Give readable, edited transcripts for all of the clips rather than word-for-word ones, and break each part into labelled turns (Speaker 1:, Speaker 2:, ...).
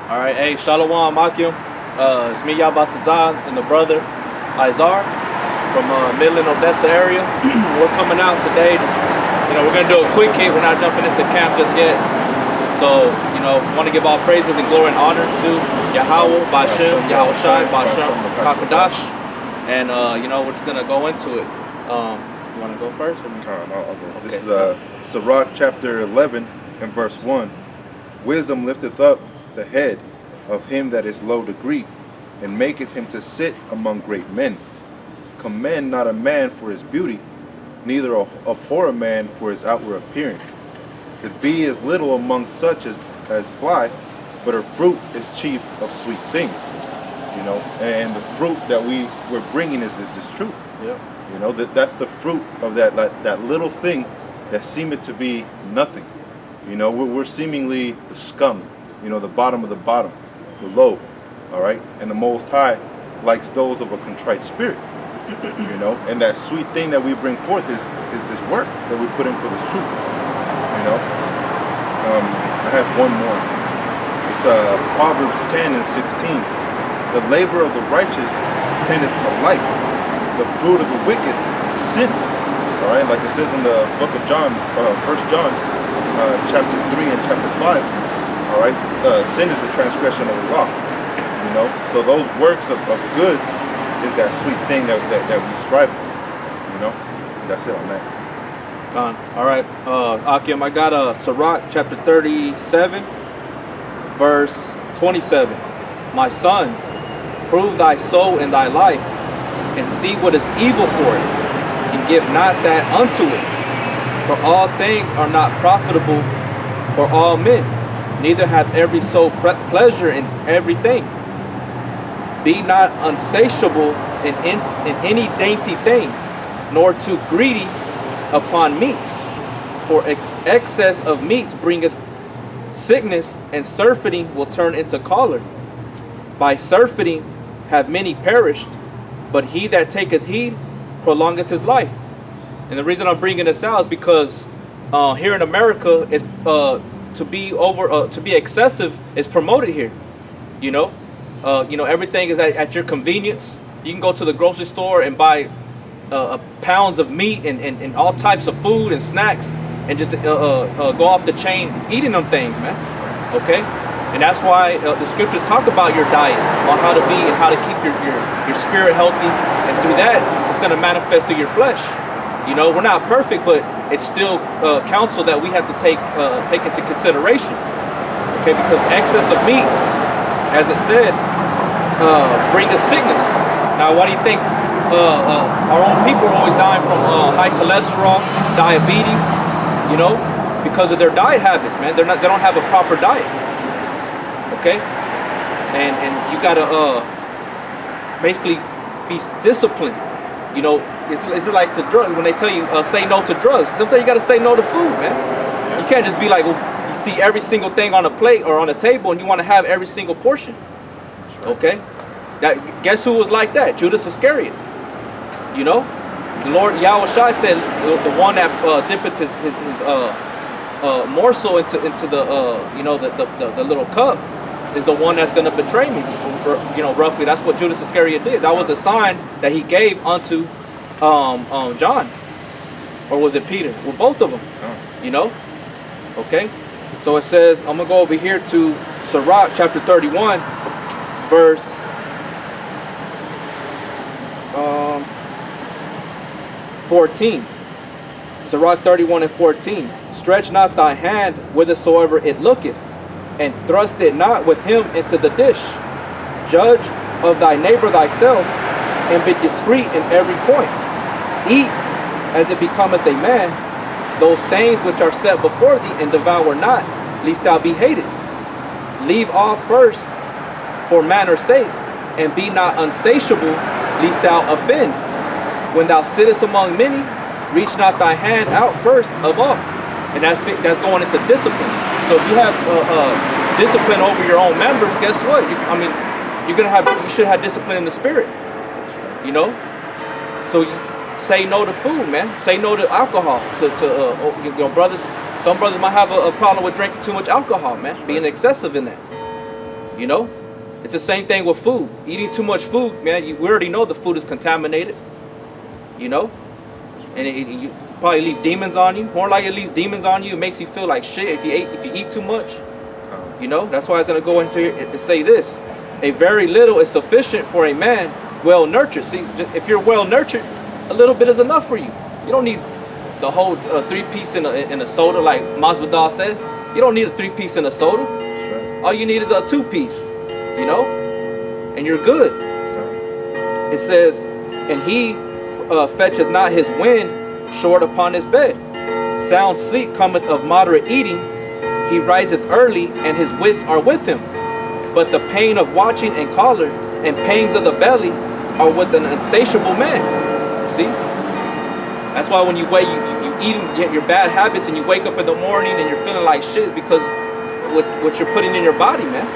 Speaker 1: All right, hey, Shalom Akim. It's me, Yabatazah, and the brother, Izar, from Midland, Odessa area. We're coming out today. We're going to do a quick hit. We're not jumping into camp just yet. So, want to give all praises and glory and honor to Yahweh, Bashem, Yahushai, Bashem, Kakadash. And, we're just going to go into it. You want to go first? Or
Speaker 2: I'll go.
Speaker 1: Okay.
Speaker 2: This is Sirach chapter 11 and verse 1. Wisdom lifteth up the head of him that is low degree, and maketh him to sit among great men. Commend not a man for his beauty, neither abhor a man for his outward appearance. The bee is little among such as fly, but her fruit is chief of sweet things. And the fruit that we're bringing is this truth.
Speaker 1: Yeah.
Speaker 2: That's the fruit of that little thing that seemeth to be nothing. We're seemingly the scum, the bottom of the bottom, the low, all right? And the Most High likes those of a contrite spirit, and that sweet thing that we bring forth is this work that we put in for this truth, I have one more. It's Proverbs 10 and 16. The labor of the righteous tendeth to life, the fruit of the wicked to sin. All right, like it says in the book of John, 1 John, chapter 3 and chapter 5. All right, sin is the transgression of the law. So those works of good is that sweet thing that we strive for. And that's it on that.
Speaker 1: All right, Akim, I got Sirach chapter 37, verse 27. My son, prove thy soul in thy life, and see what is evil for it, and give not that unto it. For all things are not profitable for all men, neither hath every soul pleasure in everything. Be not unsatiable in any dainty thing, nor too greedy upon meats. For excess of meats bringeth sickness, and surfeiting will turn into choler. By surfeiting have many perished, but he that taketh heed prolongeth his life. And the reason I'm bringing this out is because here in America, is to be excessive is promoted here. Everything is at your convenience. You can go to the grocery store and buy pounds of meat and all types of food and snacks, and just go off the chain eating them things, man. Okay, and that's why the scriptures talk about your diet, on how to be and how to keep your spirit healthy, and through that it's going to manifest through your flesh. We're not perfect, but it's still counsel that we have to take into consideration. Okay, because excess of meat, as it said, bring us sickness. Now, why do you think our own people are always dying from high cholesterol, diabetes? Because of their diet habits, man. They don't have a proper diet. Okay, and you gotta basically be disciplined. It's like the drug. When they tell you say no to drugs, sometimes you gotta say no to food, man. You can't just be like, you see every single thing on a plate or on a table, and you want to have every single portion. Okay, guess who was like that? Judas Iscariot. The Lord Yahushai said the one that dippeth his morsel into the little cup is the one that's going to betray me. Roughly, that's what Judas Iscariot did. That was a sign that he gave unto John, or was it Peter? Well, both of them. Okay. So it says, I'm gonna go over here to Sirach chapter 31, verse 14. Sirach 31 and 14. Stretch not thy hand whithersoever it looketh, and thrust it not with him into the dish. Judge of thy neighbor thyself, and be discreet in every point. Eat as it becometh a man those things which are set before thee, and devour not, lest thou be hated. Leave off first for manner's sake, and be not unsatiable, lest thou offend. When thou sittest among many, reach not thy hand out first of all. And that's going into discipline. So if you have discipline over your own members, guess what? You should have discipline in the spirit. So say no to food, man. Say no to alcohol. Brothers. Some brothers might have a problem with drinking too much alcohol, man. Being excessive in that. You know, it's the same thing with food. Eating too much food, man. We already know the food is contaminated. You know, and you probably leave demons on you. More like it leaves demons on you. It makes you feel like shit if you eat too much. You know, that's why it's gonna go into it and say this: a very little is sufficient for a man well nurtured. See, if you're well nurtured, a little bit is enough for you. You don't need the whole 3-piece in a soda, like Masvidal said. You don't need a 3-piece in a soda.
Speaker 2: Right.
Speaker 1: All you need is a 2-piece. You know, and you're good. It says, and he fetcheth not his wind short upon his bed. Sound sleep cometh of moderate eating. He riseth early, and his wits are with him. But the pain of watching and choler and pains of the belly are with an insatiable man. See? That's why when you wake, you eating your bad habits, and you wake up in the morning and you're feeling like shit, is because what you're putting in your body, man.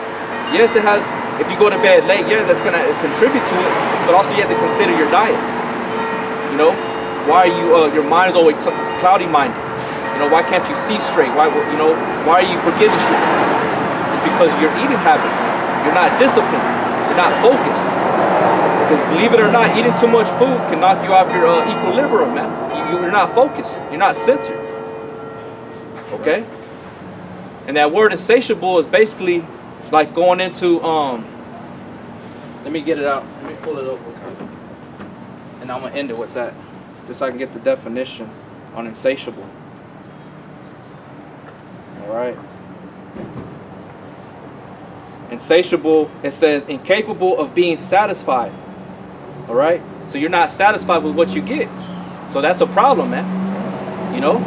Speaker 1: Yes, it has. If you go to bed late, yeah, that's gonna contribute to it. But also, you have to consider your diet. You know, why are you? Your mind is always cloudy minded. You know, why can't you see straight? Why are you forgetting shit? It's because of your eating habits, man. You're not disciplined. You're not focused. Because believe it or not, eating too much food can knock you off your equilibrium, man. You're not focused. You're not centered. Okay. And that word insatiable is basically like going into let me get it out. Let me pull it up. Okay. And I'm gonna end it with that, just so I can get the definition on insatiable. All right. Insatiable, it says incapable of being satisfied. All right. So you're not satisfied with what you get. So that's a problem, man. You know.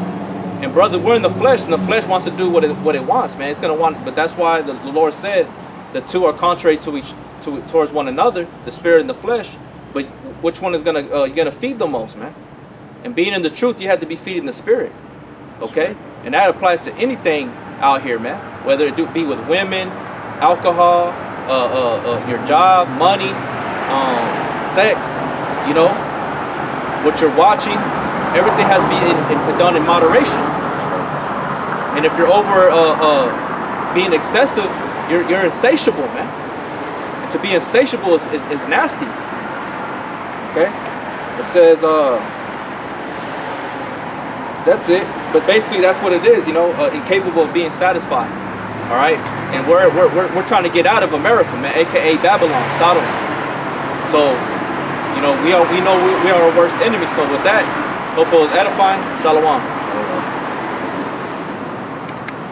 Speaker 1: And brother, we're in the flesh, and the flesh wants to do what it wants, man. It's gonna want, but that's why the Lord said the two are contrary towards one another, the spirit and the flesh. But which one is you're gonna feed the most, man? And being in the truth, you have to be feeding the spirit, okay? And that applies to anything out here, man. Whether it be with women, alcohol, your job, money, sex, you know, what you're watching. Everything has to be done in moderation. And if you're over being excessive, you're insatiable, man. And to be insatiable is nasty. Okay? It says, that's it. But basically, that's what it is, you know, incapable of being satisfied. All right? And we're trying to get out of America, man, aka Babylon, Sodom. So, you know, we are our worst enemy. So with that, hope it was edifying. Shalom.